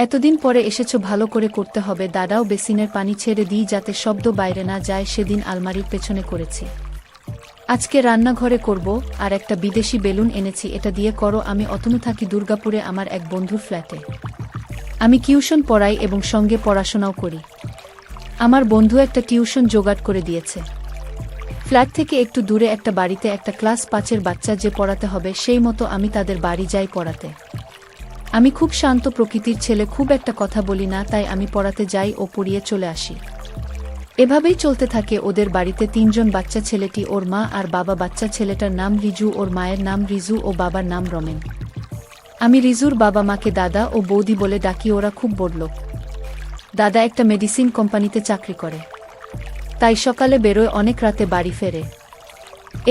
এতদিন পরে এসেছো, ভালো করে করতে হবে। দাদাও বেসিনের পানি ছেড়ে দিই যাতে শব্দ বাইরে না যায়। সেদিন আলমারির পেছনে করেছি, আজকে রান্নাঘরে করব। আর একটা বিদেশি বেলুন এনেছি, এটা দিয়ে করো। আমি অতনু থাকি দুর্গাপুরে আমার এক বন্ধুর ফ্ল্যাটে। আমি টিউশন পড়াই এবং সঙ্গে পড়াশোনাও করি। আমার বন্ধু একটা টিউশন জোগাড় করে দিয়েছে। ফ্ল্যাট থেকে একটু দূরে একটা বাড়িতে একটা ক্লাস 5-এর বাচ্চা যে পড়াতে হবে, সেই মতো আমি তাদের বাড়ি যাই পড়াতে। আমি খুব শান্ত প্রকৃতির ছেলে, খুব একটা কথা বলি না, তাই আমি পড়াতে যাই ও পড়িয়ে চলে আসি। এভাবেই চলতে থাকে ওদের বাড়িতে। 3 জন বাচ্চা, ছেলেটি ওর মা আর বাবা। বাচ্চা ছেলেটার নাম রিজু, ওর মায়ের নাম রিজু ও বাবার নাম রমেন। আমি রিজুর বাবা মাকে দাদা ও বৌদি বলে ডাকি। ওরা খুব বড়লোক। দাদা একটা মেডিসিন কোম্পানিতে চাকরি করে, তাই সকালে বেরোয়, অনেক রাতে বাড়ি ফেরে।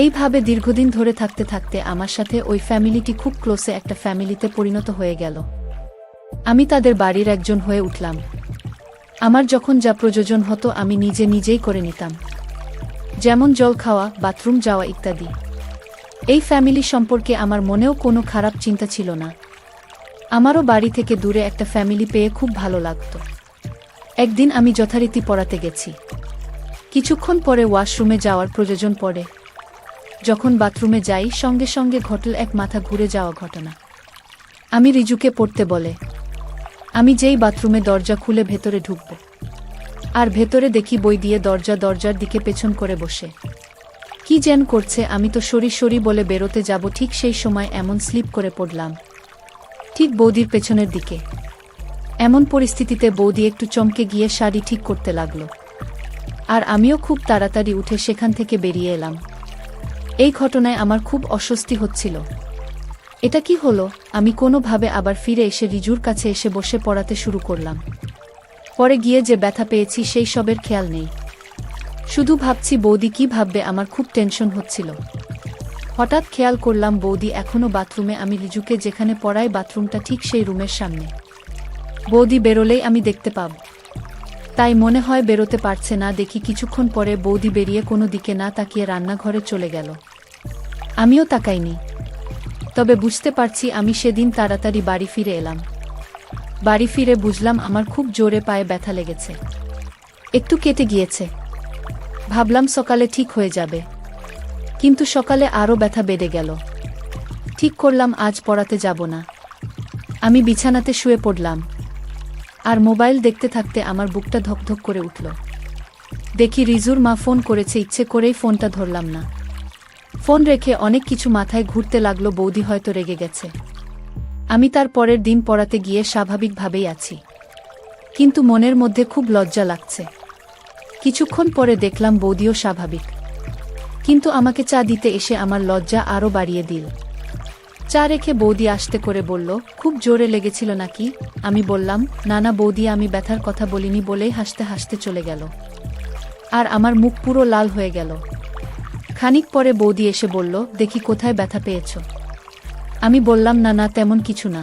এইভাবে দীর্ঘদিন ধরে থাকতে থাকতে আমার সাথে ওই ফ্যামিলিটি খুব ক্লোজে একটা ফ্যামিলিতে পরিণত হয়ে গেল। আমি তাদের বাড়ির একজন হয়ে উঠলাম। আমার যখন যা প্রয়োজন হতো আমি নিজেই করে নিতাম, যেমন জল খাওয়া, বাথরুম যাওয়া ইত্যাদি। এই ফ্যামিলি সম্পর্কে আমার মনেও কোনো খারাপ চিন্তা ছিল না। আমারও বাড়ি থেকে দূরে একটা ফ্যামিলি পেয়ে খুব ভালো লাগত। একদিন আমি যথারীতি পড়াতে গেছি। কিছুক্ষণ পরে ওয়াশরুমে যাওয়ার প্রয়োজন পড়ে। যখন বাথরুমে যাই, সঙ্গে সঙ্গে ঘটল এক মাথা ঘুরে যাওয়া ঘটনা। আমি রিজুকে পড়তে বলে আমি যেই বাথরুমে দরজা খুলে ভেতরে ঢুকব, আর ভেতরে দেখি বই দিয়ে দরজার দিকে পেছন করে বসে কি যেন করছে। আমি তো সরি বলে বেরোতে যাব, ঠিক সেই সময় এমন স্লিপ করে পড়লাম, ঠিক বৌদির পেছনের দিকে। এমন পরিস্থিতিতে বৌদি একটু চমকে গিয়ে শাড়ি ঠিক করতে লাগলো, আর আমিও খুব তাড়াতাড়ি উঠে সেখান থেকে বেরিয়ে এলাম। এই ঘটনায় আমার খুব অস্বস্তি হচ্ছিল। এটা কি হলো? আমি কোনোভাবে আবার ফিরে এসে রিজুর কাছে এসে বসে পড়াতে শুরু করলাম। পরে গিয়ে যে ব্যথা পেয়েছি সেই সবের খেয়াল নেই, শুধু ভাবছি বৌদি কি ভাববে। আমার খুব টেনশন হচ্ছিল। হঠাৎ খেয়াল করলাম বৌদি এখনও বাথরুমে। আমি রিজুকে যেখানে পড়াই বাথরুমটা ঠিক সেই রুমের সামনে। বৌদি বেরোলেই আমি দেখতে পাব, তাই মনে হয় বেরোতে পারছে না। দেখি কিছুক্ষণ পরে বৌদি বেরিয়ে কোনো দিকে না তাকিয়ে রান্নাঘরে চলে গেল। আমিও তাকাইনি, তবে বুঝতে পারছি আমি সেদিন তাড়াতাড়ি বাড়ি ফিরে এলাম। বাড়ি ফিরে বুঝলাম আমার খুব জোরে পায়ে ব্যথা লেগেছে, একটু কেটে গিয়েছে। ভাবলাম সকালে ঠিক হয়ে যাবে, কিন্তু সকালে আরও ব্যথা বেড়ে গেল। ঠিক করলাম আজ পড়াতে যাব না। আমি বিছানাতে শুয়ে পড়লাম, আর মোবাইল দেখতে থাকতে আমার বুকটা ধকধক করে উঠল। দেখি রিজুর মা ফোন করেছে। ইচ্ছে করেই ফোনটা ধরলাম না। ফোন রেখে অনেক কিছু মাথায় ঘুরতে লাগলো। বৌদি হয়তো রেগে গেছে। আমি তার পরের দিন পড়াতে গিয়ে স্বাভাবিকভাবেই আছি, কিন্তু মনের মধ্যে খুব লজ্জা লাগছে। কিছুক্ষণ পরে দেখলাম বৌদিও স্বাভাবিক, কিন্তু আমাকে চা দিতে এসে আমার লজ্জা আরও বাড়িয়ে দিল। চা রেখে বৌদি আস্তে করে বলল, খুব জোরে লেগেছিল নাকি? আমি বললাম, না বৌদি, আমি ব্যথার কথা বলিনি বলেই হাসতে হাসতে চলে গেল, আর আমার মুখ পুরো লাল হয়ে গেল। খানিক পরে বৌদি এসে বলল, দেখি কোথায় ব্যথা পেয়েছ? আমি বললাম, না তেমন কিছু না,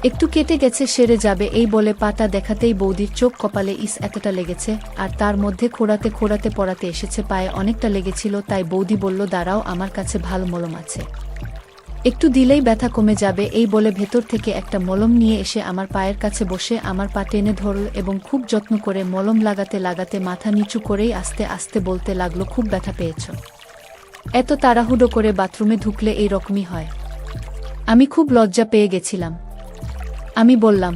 একটু কেটে গেছে, সেরে যাবে। এই বলে পাটা দেখাতেই বৌদির চোখ কপালে এতটা লেগেছে, আর তার মধ্যে খোঁড়াতে পড়াতে এসেছে, পায়ে অনেকটা লেগেছিল। তাই বৌদি বলল, দাঁড়াও, আমার কাছে ভালো মলম আছে, একটু দিলেই ব্যথা কমে যাবে। এই বলে ভেতর থেকে একটা মলম নিয়ে এসে আমার পায়ের কাছে বসে আমার পা টেনে ধরল এবং খুব যত্ন করে মলম লাগাতে মাথা নিচু করেই আস্তে আস্তে বলতে লাগলো, খুব ব্যথা পেয়েছ? এত তাড়াহুড়ো করে বাথরুমে ঢুকলে এই রকমই হয়। আমি খুব লজ্জা পেয়ে গেছিলাম। আমি বললাম,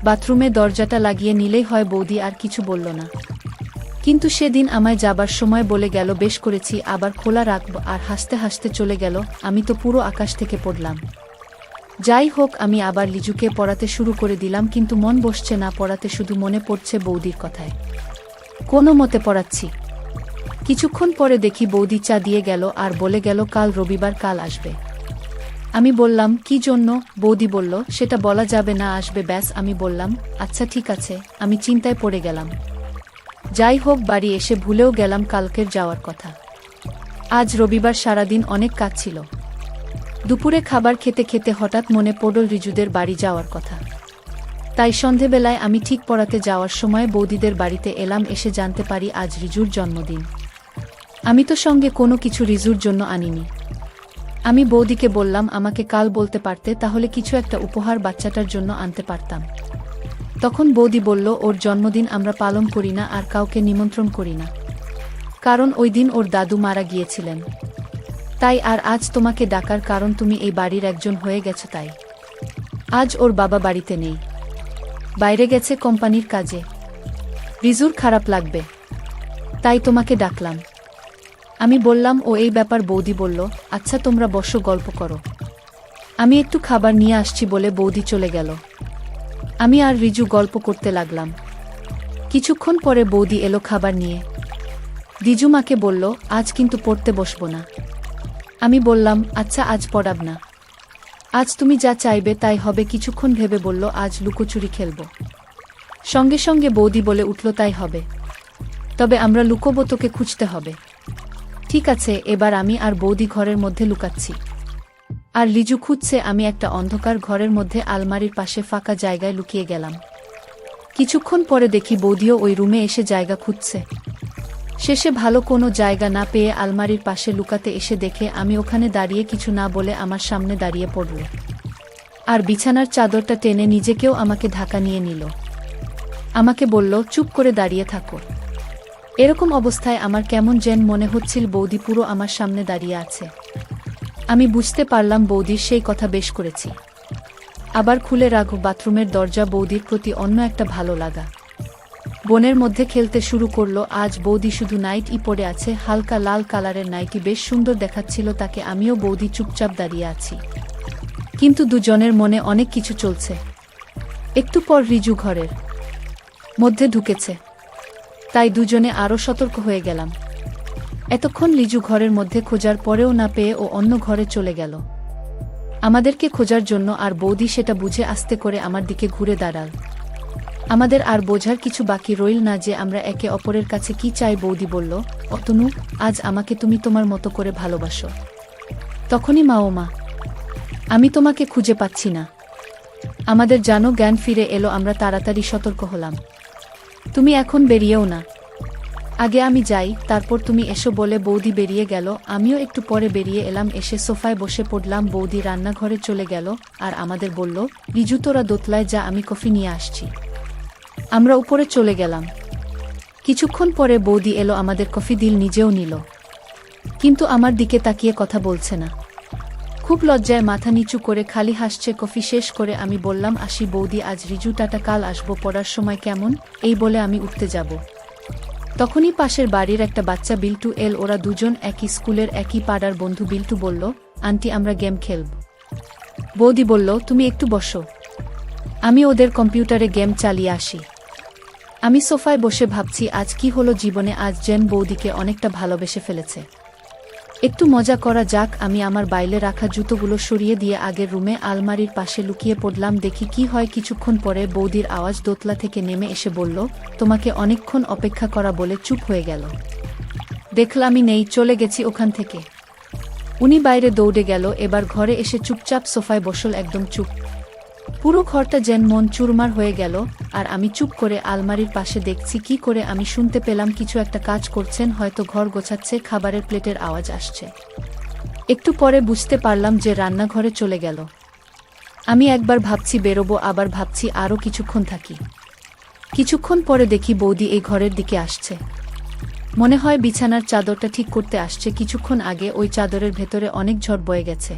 বাথরুমে দরজাটা লাগিয়ে নিলেই হয়। বৌদি আর কিছু বলল না, কিন্তু সেদিন আমায় যাবার সময় বলে গেল, বেশ করেছি, আবার খোলা রাখব, আর হাসতে হাসতে চলে গেল। আমি তো পুরো আকাশ থেকে পড়লাম। যাই হোক, আমি আবার লিজুকে পড়াতে শুরু করে দিলাম, কিন্তু মন বসছে না পড়াতে, শুধু মনে পড়ছে বৌদির কথায়। কোনো মতে পড়াচ্ছি। কিছুক্ষণ পরে দেখি বৌদি চা দিয়ে গেল আর বলে গেল, কাল রবিবার, কাল আসবে। আমি বললাম, কি জন্য? বৌদি বলল, সেটা বলা যাবে না, আসবে ব্যাস। আমি বললাম, আচ্ছা ঠিক আছে। আমি চিন্তায় পড়ে গেলাম। যাই হোক, বাড়ি এসে ভুলেও গেলাম কালকের যাওয়ার কথা। আজ রবিবার, সারাদিন অনেক কাজ ছিল। দুপুরে খাবার খেতে খেতে হঠাৎ মনে পড়ল রিজুদের বাড়ি যাওয়ার কথা। তাই সন্ধেবেলায় আমি ঠিক পড়াতে যাওয়ার সময় বৌদিদের বাড়িতে এলাম। এসে জানতে পারি আজ রিজুর জন্মদিন। আমি তো সঙ্গে কোনো কিছু রিজুর জন্য আনিনি। আমি বৌদিকে বললাম আমাকে কাল বলতে পারতে, তাহলে কিছু একটা উপহার বাচ্চাটার জন্য আনতে পারতাম। তখন বৌদি বলল, ওর জন্মদিন আমরা পালন করি না আর কাউকে নিমন্ত্রণ করি না, কারণ ওই দিন ওর দাদু মারা গিয়েছিলেন। তাই আর আজ তোমাকে ডাকার কারণ তুমি এই বাড়ির একজন হয়ে গেছো, তাই আজ ওর বাবা বাড়িতে নেই, বাইরে গেছে কোম্পানির কাজে। রিজুর খারাপ লাগবে, তাই তোমাকে ডাকলাম। আমি বললাম, ও এই ব্যাপার। বৌদি বলল, আচ্ছা তোমরা বসো, গল্প করো, আমি একটু খাবার নিয়ে আসছি বলে বৌদি চলে গেল। আমি আর রিজু গল্প করতে লাগলাম। কিছুক্ষণ পরে বৌদি এলো খাবার নিয়ে। রিজু মাকে বলল, আজ কিন্তু পড়তে বসবো না। আমি বললাম, আচ্ছা আজ পড়াব না, আজ তুমি যা চাইবে তাই হবে। কিছুক্ষণ ভেবে বলল, আজ লুকোচুরি খেলব। সঙ্গে সঙ্গে বৌদি বলে উঠল, তাই হবে, তবে আমরা লুকোবো, তোকে খুঁজতে হবে। ঠিক আছে। এবার আমি আর বৌদি ঘরের মধ্যে লুকাচ্ছি, আর লিজু খুঁজছে। আমি একটা অন্ধকার ঘরের মধ্যে আলমারির পাশে ফাঁকা জায়গায় লুকিয়ে গেলাম। কিছুক্ষণ পরে দেখি বৌদিও ওই রুমে এসে জায়গা খুঁজছে। শেষে ভালো কোনো জায়গা না পেয়ে আলমারির পাশে লুকাতে এসে দেখে আমি ওখানে দাঁড়িয়ে কিছু না বলে আমার সামনে দাঁড়িয়ে পড়ল, আর বিছানার চাদরটা টেনে নিজেকেও আমাকে ঢাকা নিয়ে নিল। আমাকে বলল, চুপ করে দাঁড়িয়ে থাকো। এরকম অবস্থায় আমার কেমন যেন মনে হচ্ছিল বৌদি পুরো আমার সামনে দাঁড়িয়ে আছে। আমি বুঝতে পারলাম বৌদির সেই কথা বেশ করেছি। আবার খুলে রাখো বাথরুমের দরজা। বৌদির প্রতি অন্য একটা ভালো লাগা বনের মধ্যে খেলতে শুরু করলো। আজ বৌদি শুধু নাইটি পরে আছে, হালকা লাল কালারের নাইটি, বেশ সুন্দর দেখাচ্ছিল তাকে। আমিও বৌদি চুপচাপ দাঁড়িয়ে আছি, কিন্তু দুজনের মনে অনেক কিছু চলছে। একটু পর রিজু ঘরের মধ্যে ঢুকেছে, তাই দুজনে আরও সতর্ক হয়ে গেলাম। এতক্ষণ লিজু ঘরের মধ্যে খোঁজার পরেও না পেয়ে ও অন্য ঘরে চলে গেল আমাদেরকে খোঁজার জন্য, আর বৌদি সেটা বুঝে আস্তে করে আমার দিকে ঘুরে দাঁড়াল। আমাদের আর বোঝার কিছু বাকি রইল না যে আমরা একে অপরের কাছে কি চাই। বৌদি বলল, অতনু, আজ আমাকে তুমি তোমার মতো করে ভালোবাসো। তখনই মা, ও মা, আমি তোমাকে খুঁজে পাচ্ছি না। আমাদের জানো জ্ঞান ফিরে এলো। আমরা তাড়াতাড়ি সতর্ক হলাম, তুমি এখন বেরিয়েও না, আগে আমি যাই, তারপর তুমি এসো বলে বৌদি বেরিয়ে গেল। আমিও একটু পরে বেরিয়ে এলাম। এসে সোফায় বসে পড়লাম। বৌদি রান্নাঘরে চলে গেল আর আমাদের বলল, রিজু তোরা দোতলায় যা, আমি কফি নিয়ে আসছি। আমরা উপরে চলে গেলাম। কিছুক্ষণ পরে বৌদি এলো, আমাদের কফি দিল, নিজেও নিল, কিন্তু আমার দিকে তাকিয়ে কথা বলছে না। খুব লজ্জায় মাথা নিচু করে খালি হাসছে। কফি শেষ করে আমি বললাম, আসি বৌদি, আজ রিজু, টাটা, কাল আসবো, পড়ার সময় কেমন? এই বলে আমি উঠতে যাব, তখনই পাশের বাড়ির একটা বাচ্চা বিল্টু এল। ওরা দুজন একই স্কুলের, একই পাড়ার বন্ধু। বিল্টু বলল, আন্টি আমরা গেম খেলব। বৌদি বলল, তুমি একটু বসো, আমি ওদের কম্পিউটারে গেম চালিয়ে আসি। আমি সোফায় বসে ভাবছি আজ কি হলো জীবনে। আজ যেন বৌদিকে অনেকটা ভালোবেসে ফেলেছে। একটু মজা করা যাক। আমি আমার বাইরে রাখা জুতোগুলো সরিয়ে দিয়ে আগের রুমে আলমারির পাশে লুকিয়ে পড়লাম, দেখি কি হয়। কিছুক্ষণ পরে বৌদির আওয়াজ দোতলা থেকে নেমে এসে বলল, তোমাকে অনেকক্ষণ অপেক্ষা করা, বলে চুপ হয়ে গেল। দেখলামই নেই, চলে গেছি ওখান থেকে। উনি বাইরে দৌড়ে গেল। এবার ঘরে এসে চুপচাপ সোফায় বসল, একদম চুপ। পুরো ঘরটা যেন মন চুরমার হয়ে গেল। আর আমি চুপ করে আলমারির পাশে দেখছি। কি করে আমি শুনতে পেলাম কিছু একটা কাজ করছেন, হয়তো ঘর গোছাচ্ছে। খাবারের প্লেটের আওয়াজ আসছে। একটু পরে বুঝতে পারলাম যে রান্নাঘরে চলে গেল। আমি একবার ভাবছি বেরোবো, আবার ভাবছি আরও কিছুক্ষণ থাকি। কিছুক্ষণ পরে দেখি বৌদি এই ঘরের দিকে আসছে। মনে হয় বিছানার চাদরটা ঠিক করতে আসছে। কিছুক্ষণ আগে ওই চাদরের ভেতরে অনেক ঝড় বয়ে গেছে।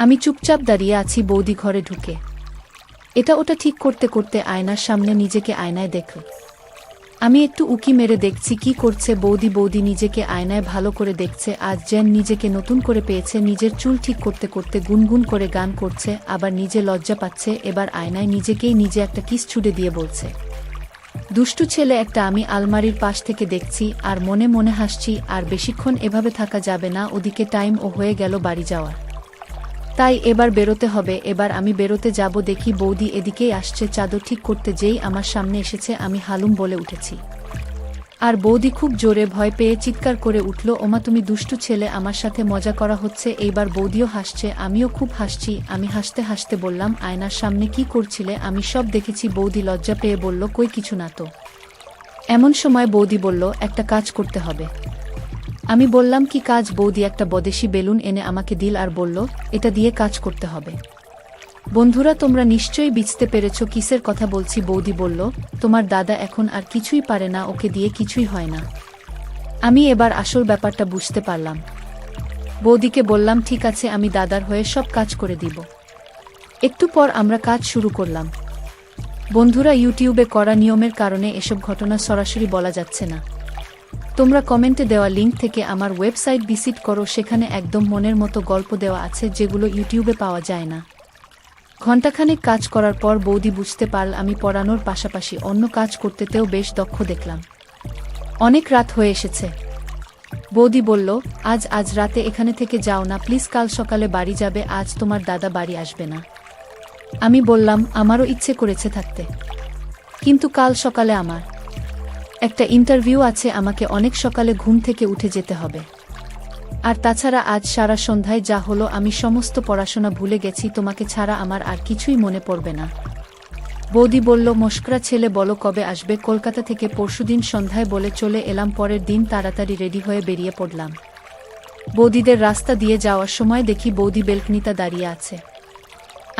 আমি চুপচাপ দাঁড়িয়ে আছি। বৌদি ঘরে ঢুকে এটা ওটা ঠিক করতে করতে আয়নার সামনে নিজেকে আয়নায় দেখল। আমি একটু উকি মেরে দেখছি কি করছে বৌদি। বৌদি নিজেকে আয়নায় ভালো করে দেখছে। আজ যেন নিজেকে নতুন করে পেয়েছে। নিজের চুল ঠিক করতে করতে গুনগুন করে গান করছে, আবার নিজে লজ্জা পাচ্ছে। এবার আয়নায় নিজেকেই নিজে একটা কিস ছুড়ে দিয়ে বলছে, দুষ্টু ছেলে একটা। আমি আলমারির পাশ থেকে দেখছি আর মনে মনে হাসছি। আর বেশিক্ষণ এভাবে থাকা যাবে না। ওদিকে টাইম ও হয়ে গেল বাড়ি যাওয়ার, তাই এবার বেরোতে হবে। এবার আমি বেরোতে যাব, দেখি বৌদি এদিকেই আসছে। চাদর ঠিক করতে যেই আমার সামনে এসেছে, আমি হালুম বলে উঠেছি। আর বৌদি খুব জোরে ভয় পেয়ে চিৎকার করে উঠল, ওমা তুমি দুষ্টু ছেলে, আমার সাথে মজা করা হচ্ছে। এইবার বৌদিও হাসছে, আমিও খুব হাসছি। আমি হাসতে হাসতে বললাম, আয়নার সামনে কি করছিলে? আমি সব দেখেছি। বৌদি লজ্জা পেয়ে বলল, কই কিছু না তো। এমন সময় বৌদি বলল, একটা কাজ করতে হবে। আমি বললাম কি কাজ? বৌদি একটা বদেশি বেলুন এনে আমাকে দিল আর বলল, এটা দিয়ে কাজ করতে হবে। বন্ধুরা, তোমরা নিশ্চয়ই বুঝতে পেরেছ কিসের কথা বলছি। বৌদি বলল, তোমার দাদা এখন আর কিছুই পারে না, ওকে দিয়ে কিছুই হয় না। আমি এবার আসল ব্যাপারটা বুঝতে পারলাম। বৌদিকে বললাম, ঠিক আছে, আমি দাদার হয়ে সব কাজ করে দিব। একটু পর আমরা কাজ শুরু করলাম। বন্ধুরা, ইউটিউবে করা নিয়মের কারণে এসব ঘটনা সরাসরি বলা যাচ্ছে না। তোমরা কমেন্টে দেওয়া লিঙ্ক থেকে আমার ওয়েবসাইট ভিজিট করো, সেখানে একদম মনের মতো গল্প দেওয়া আছে যেগুলো ইউটিউবে পাওয়া যায় না। ঘণ্টাখানেক কাজ করার পর বৌদি বুঝতে পারল আমি পড়ানোর পাশাপাশি অন্য কাজ করতেতেও বেশ দক্ষ। দেখলাম অনেক রাত হয়ে এসেছে। বৌদি বলল, আজ রাতে এখানে থেকে যাও না প্লিজ, কাল সকালে বাড়ি যাবে, আজ তোমার দাদা বাড়ি আসবে না। আমি বললাম, আমারও ইচ্ছে করেছে থাকতে, কিন্তু কাল সকালে আমার একটা ইন্টারভিউ আছে, আমাকে অনেক সকালে ঘুম থেকে উঠে যেতে হবে। আর তাছাড়া আজ সারা সন্ধ্যায় যা হলো, আমি সমস্ত পড়াশোনা ভুলে গেছি, তোমাকে ছাড়া আমার আর কিছুই মনে পড়বে না। বৌদি বলল, মস্করা ছেলে, বলো কবে আসবে? কলকাতা থেকে পরশুদিন সন্ধ্যায় বলে চলে এলাম। পরের দিন তাড়াতাড়ি রেডি হয়ে বেরিয়ে পড়লাম। বৌদিদের রাস্তা দিয়ে যাওয়ার সময় দেখি বৌদি বেলকনিতে দাঁড়িয়ে আছে।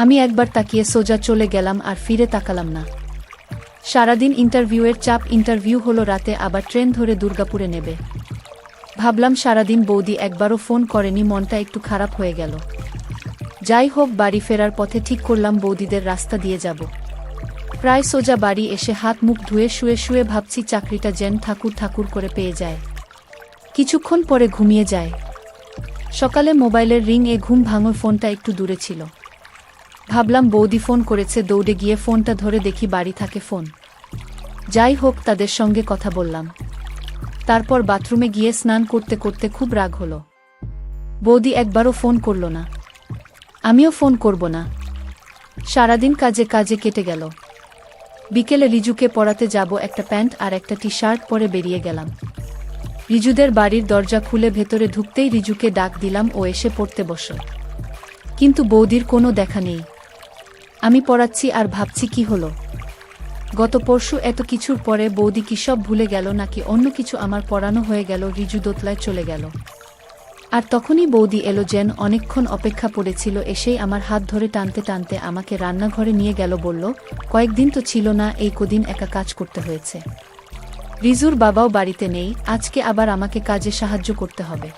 আমি একবার তাকিয়ে সোজা চলে গেলাম আর ফিরে তাকালাম না। সারাদিন ইন্টারভিউয়ের চাপ, ইন্টারভিউ হলো রাতে, আবার ট্রেন ধরে দুর্গাপুরে নেবে। ভাবলাম সারাদিন বৌদি একবারও ফোন করেনি, মনটা একটু খারাপ হয়ে গেল। যাই হোক, বাড়ি ফেরার পথে ঠিক করলাম বৌদিদের রাস্তা দিয়ে যাব। প্রায় সোজা বাড়ি এসে হাত মুখ ধুয়ে শুয়ে শুয়ে ভাবছি চাকরিটা যেন ঠাকুর ঠাকুর করে পেয়ে যায়। কিছুক্ষণ পরে ঘুমিয়ে যায়। সকালে মোবাইলের রিং এ ঘুম ভাঙল, ফোনটা একটু দূরে ছিল। ভাবলাম বৌদি ফোন করেছে, দৌড়ে গিয়ে ফোনটা ধরে দেখি বাড়ি থাকে ফোন। যাই হোক, তাদের সঙ্গে কথা বললাম। তারপর বাথরুমে গিয়ে স্নান করতে করতে খুব রাগ হলো। বৌদি একবারও ফোন করল না, আমিও ফোন করব না। সারাদিন কাজে কাজে কেটে গেল। বিকেলে রিজুকে পড়াতে যাব, একটা প্যান্ট আর একটা টি শার্ট পরে বেরিয়ে গেলাম। রিজুদের বাড়ির দরজা খুলে ভেতরে ঢুকতেই রিজুকে ডাক দিলাম, ও এসে পড়তে বসল। কিন্তু বৌদির কোনো দেখা নেই। আমি পড়াচ্ছি আর ভাবছি কি হলো। গত পরশু এত কিছুর পরে বৌদি কি সব ভুলে গেল নাকি অন্য কিছু? আমার পড়ানো হয়ে গেল, রিজু দোতলায় চলে গেল। আর তখনই বৌদি এলো, যেন অনেকক্ষণ অপেক্ষা পড়েছিল। এসেই আমার হাত ধরে টানতে টানতে আমাকে রান্নাঘরে নিয়ে গেল, বলল, কয়েকদিন তো ছিল না, এই কদিন একা কাজ করতে হয়েছে। রিজুর বাবাও বাড়িতে নেই, আজকে আবার আমাকে কাজে সাহায্য করতে হবে।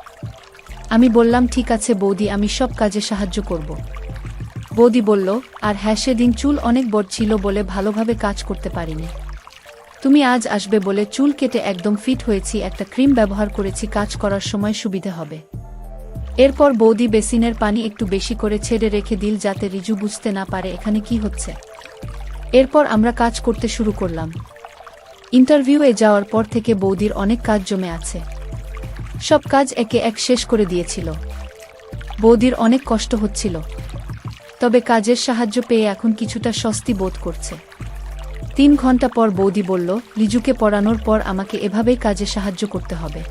আমি বললাম, ঠিক আছে বৌদি, আমি সব কাজে সাহায্য করব। বৌদি বলল, আর হ্যাঁ, সেদিন চুল অনেক বড় ছিল বলে ভালোভাবে কাজ করতে পারিনি। তুমি আজ আসবে বলে চুল কেটে একদম ফিট হয়েছি, একটা ক্রিম ব্যবহার করেছি, কাজ করার সময় সুবিধে হবে। এরপর বৌদি বেসিনের পানি একটু বেশি করে ছেড়ে রেখে দিল, যাতে রিজু বুঝতে না পারে এখানে কি হচ্ছে। এরপর আমরা কাজ করতে শুরু করলাম। ইন্টারভিউয়ে যাওয়ার পর থেকে বৌদির অনেক কাজ জমে আছে। সব কাজ একে এক শেষ করে দিয়েছিল। বৌদির অনেক কষ্ট হচ্ছিল, তবে কাজের সাহায্য পেয়ে এখন কিছুটা স্বস্তি বোধ করছে। 3 ঘন্টা পর বৌদি বলল, রিজুকে পড়ানোর পর আমাকে এভাবেই কাজে সাহায্য করতে হবে।